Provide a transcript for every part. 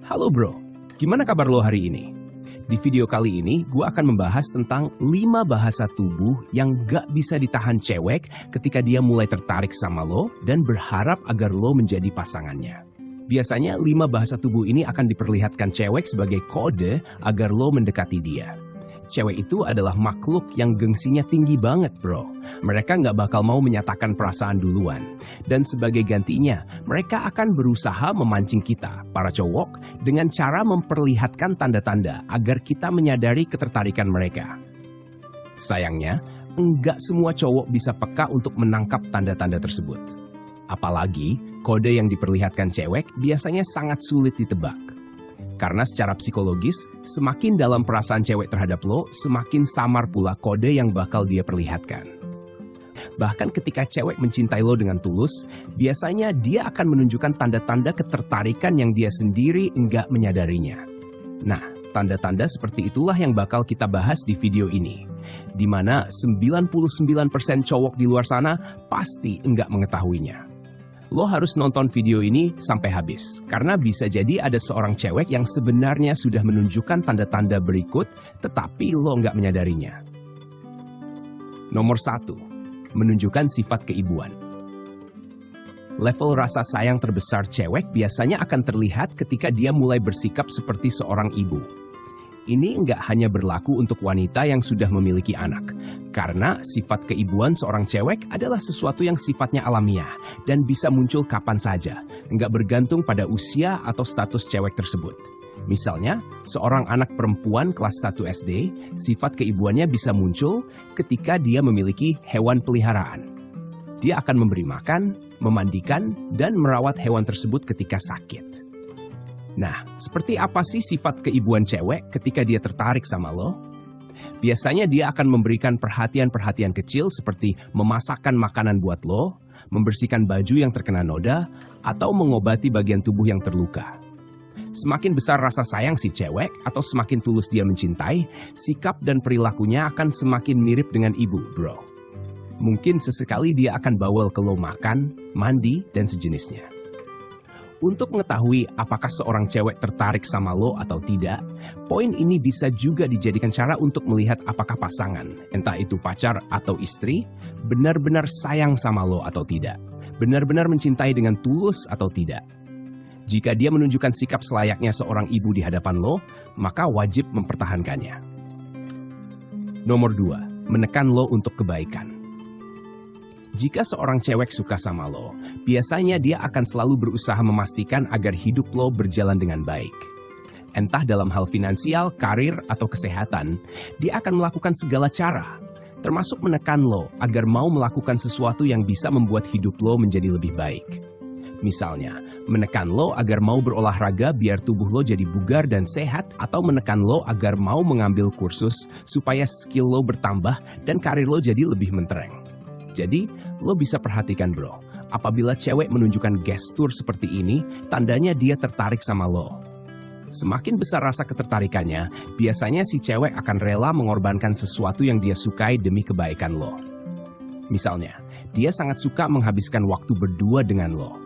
Halo bro, gimana kabar lo hari ini? Di video kali ini, gue akan membahas tentang 5 bahasa tubuh yang gak bisa ditahan cewek ketika dia mulai tertarik sama lo dan berharap agar lo menjadi pasangannya. Biasanya 5 bahasa tubuh ini akan diperlihatkan cewek sebagai kode agar lo mendekati dia. Cewek itu adalah makhluk yang gengsinya tinggi banget bro. Mereka nggak bakal mau menyatakan perasaan duluan. Dan sebagai gantinya, mereka akan berusaha memancing kita, para cowok, dengan cara memperlihatkan tanda-tanda agar kita menyadari ketertarikan mereka. Sayangnya, enggak semua cowok bisa peka untuk menangkap tanda-tanda tersebut. Apalagi, kode yang diperlihatkan cewek biasanya sangat sulit ditebak. Karena secara psikologis, semakin dalam perasaan cewek terhadap lo, semakin samar pula kode yang bakal dia perlihatkan. Bahkan ketika cewek mencintai lo dengan tulus, biasanya dia akan menunjukkan tanda-tanda ketertarikan yang dia sendiri enggak menyadarinya. Nah, tanda-tanda seperti itulah yang bakal kita bahas di video ini. Di mana 99% cowok di luar sana pasti enggak mengetahuinya. Lo harus nonton video ini sampai habis, karena bisa jadi ada seorang cewek yang sebenarnya sudah menunjukkan tanda-tanda berikut, tetapi lo nggak menyadarinya. Nomor 1, menunjukkan sifat keibuan. Level rasa sayang terbesar cewek biasanya akan terlihat ketika dia mulai bersikap seperti seorang ibu. Ini nggak hanya berlaku untuk wanita yang sudah memiliki anak, karena sifat keibuan seorang cewek adalah sesuatu yang sifatnya alamiah dan bisa muncul kapan saja, nggak bergantung pada usia atau status cewek tersebut. Misalnya, seorang anak perempuan kelas 1 SD, sifat keibuannya bisa muncul ketika dia memiliki hewan peliharaan. Dia akan memberi makan, memandikan, dan merawat hewan tersebut ketika sakit. Nah, seperti apa sih sifat keibuan cewek ketika dia tertarik sama lo? Biasanya dia akan memberikan perhatian-perhatian kecil seperti memasakkan makanan buat lo, membersihkan baju yang terkena noda, atau mengobati bagian tubuh yang terluka. Semakin besar rasa sayang si cewek atau semakin tulus dia mencintai, sikap dan perilakunya akan semakin mirip dengan ibu, bro. Mungkin sesekali dia akan bawel ke lo makan, mandi, dan sejenisnya. Untuk mengetahui apakah seorang cewek tertarik sama lo atau tidak, poin ini bisa juga dijadikan cara untuk melihat apakah pasangan, entah itu pacar atau istri, benar-benar sayang sama lo atau tidak, benar-benar mencintai dengan tulus atau tidak. Jika dia menunjukkan sikap selayaknya seorang ibu di hadapan lo, maka wajib mempertahankannya. Nomor 2, menekan lo untuk kebaikan. Jika seorang cewek suka sama lo, biasanya dia akan selalu berusaha memastikan agar hidup lo berjalan dengan baik. Entah dalam hal finansial, karir, atau kesehatan, dia akan melakukan segala cara, termasuk menekan lo agar mau melakukan sesuatu yang bisa membuat hidup lo menjadi lebih baik. Misalnya, menekan lo agar mau berolahraga biar tubuh lo jadi bugar dan sehat, atau menekan lo agar mau mengambil kursus supaya skill lo bertambah dan karir lo jadi lebih mentereng. Jadi, lo bisa perhatikan bro, apabila cewek menunjukkan gestur seperti ini, tandanya dia tertarik sama lo. Semakin besar rasa ketertarikannya, biasanya si cewek akan rela mengorbankan sesuatu yang dia sukai demi kebaikan lo. Misalnya, dia sangat suka menghabiskan waktu berdua dengan lo.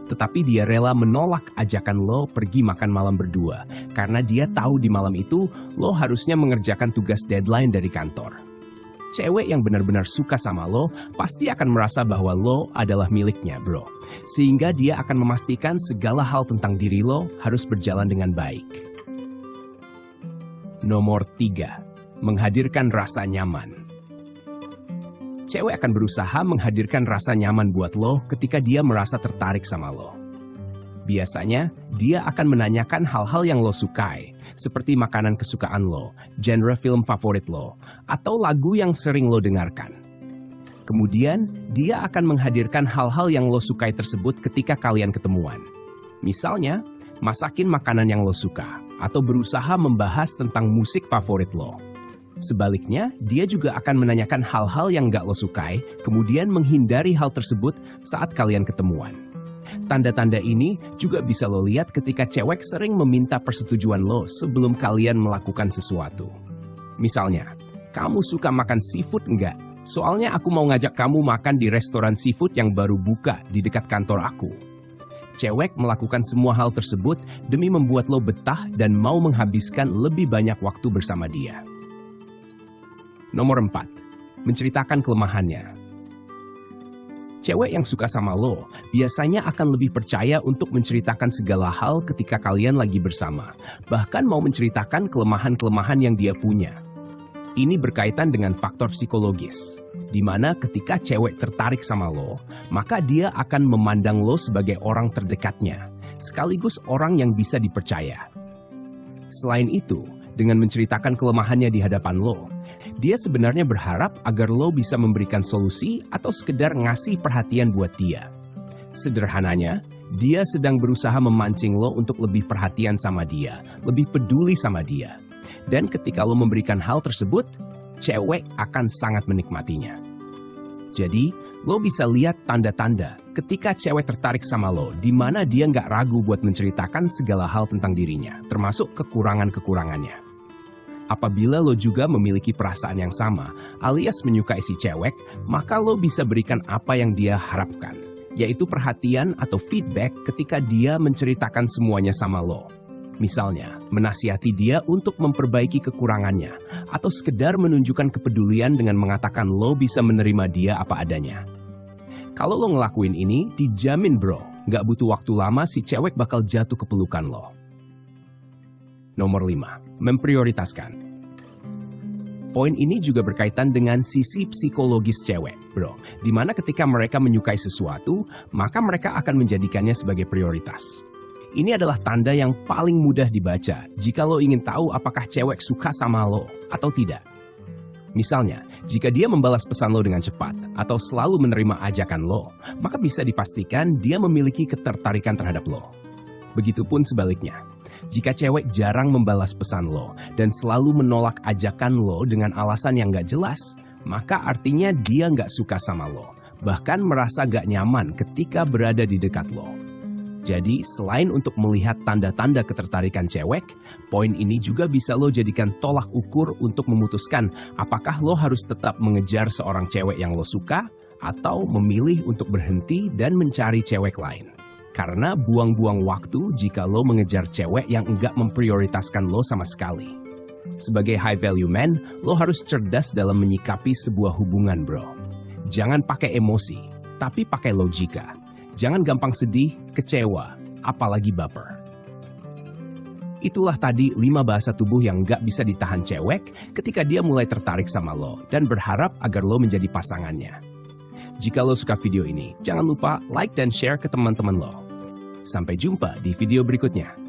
Tetapi dia rela menolak ajakan lo pergi makan malam berdua, karena dia tahu di malam itu lo harusnya mengerjakan tugas deadline dari kantor. Cewek yang benar-benar suka sama lo pasti akan merasa bahwa lo adalah miliknya, bro. Sehingga dia akan memastikan segala hal tentang diri lo harus berjalan dengan baik. Nomor 3, menghadirkan rasa nyaman. Cewek akan berusaha menghadirkan rasa nyaman buat lo ketika dia merasa tertarik sama lo. Biasanya, dia akan menanyakan hal-hal yang lo sukai, seperti makanan kesukaan lo, genre film favorit lo, atau lagu yang sering lo dengarkan. Kemudian, dia akan menghadirkan hal-hal yang lo sukai tersebut ketika kalian ketemuan. Misalnya, masakin makanan yang lo suka, atau berusaha membahas tentang musik favorit lo. Sebaliknya, dia juga akan menanyakan hal-hal yang gak lo sukai, kemudian menghindari hal tersebut saat kalian ketemuan. Tanda-tanda ini juga bisa lo lihat ketika cewek sering meminta persetujuan lo sebelum kalian melakukan sesuatu. Misalnya, kamu suka makan seafood enggak? Soalnya aku mau ngajak kamu makan di restoran seafood yang baru buka di dekat kantor aku. cewek melakukan semua hal tersebut demi membuat lo betah dan mau menghabiskan lebih banyak waktu bersama dia. Nomor 4. Menceritakan kelemahannya. Cewek yang suka sama lo biasanya akan lebih percaya untuk menceritakan segala hal ketika kalian lagi bersama, bahkan mau menceritakan kelemahan-kelemahan yang dia punya. Ini berkaitan dengan faktor psikologis, di mana ketika cewek tertarik sama lo, maka dia akan memandang lo sebagai orang terdekatnya, sekaligus orang yang bisa dipercaya. Selain itu, dengan menceritakan kelemahannya di hadapan lo, dia sebenarnya berharap agar lo bisa memberikan solusi atau sekedar ngasih perhatian buat dia. Sederhananya, dia sedang berusaha memancing lo untuk lebih perhatian sama dia, lebih peduli sama dia. Dan ketika lo memberikan hal tersebut, cewek akan sangat menikmatinya. Jadi, lo bisa lihat tanda-tanda ketika cewek tertarik sama lo, di mana dia nggak ragu buat menceritakan segala hal tentang dirinya, termasuk kekurangan-kekurangannya. Apabila lo juga memiliki perasaan yang sama, alias menyukai si cewek, maka lo bisa berikan apa yang dia harapkan, yaitu perhatian atau feedback ketika dia menceritakan semuanya sama lo. Misalnya, menasihati dia untuk memperbaiki kekurangannya, atau sekedar menunjukkan kepedulian dengan mengatakan lo bisa menerima dia apa adanya. Kalau lo ngelakuin ini, dijamin bro, nggak butuh waktu lama si cewek bakal jatuh ke pelukan lo. Nomor 5. Memprioritaskan. Poin ini juga berkaitan dengan sisi psikologis cewek, bro. Dimana ketika mereka menyukai sesuatu, maka mereka akan menjadikannya sebagai prioritas. Ini adalah tanda yang paling mudah dibaca jika lo ingin tahu apakah cewek suka sama lo atau tidak. Misalnya, jika dia membalas pesan lo dengan cepat atau selalu menerima ajakan lo, maka bisa dipastikan dia memiliki ketertarikan terhadap lo. Begitupun sebaliknya, jika cewek jarang membalas pesan lo dan selalu menolak ajakan lo dengan alasan yang gak jelas, maka artinya dia gak suka sama lo, bahkan merasa gak nyaman ketika berada di dekat lo. Jadi, selain untuk melihat tanda-tanda ketertarikan cewek, poin ini juga bisa lo jadikan tolak ukur untuk memutuskan apakah lo harus tetap mengejar seorang cewek yang lo suka atau memilih untuk berhenti dan mencari cewek lain. Karena buang-buang waktu jika lo mengejar cewek yang enggak memprioritaskan lo sama sekali. Sebagai high value man, lo harus cerdas dalam menyikapi sebuah hubungan, bro. Jangan pakai emosi, tapi pakai logika. Jangan gampang sedih, kecewa, apalagi baper. Itulah tadi 5 bahasa tubuh yang gak bisa ditahan cewek ketika dia mulai tertarik sama lo dan berharap agar lo menjadi pasangannya. Jika lo suka video ini, jangan lupa like dan share ke teman-teman lo. Sampai jumpa di video berikutnya.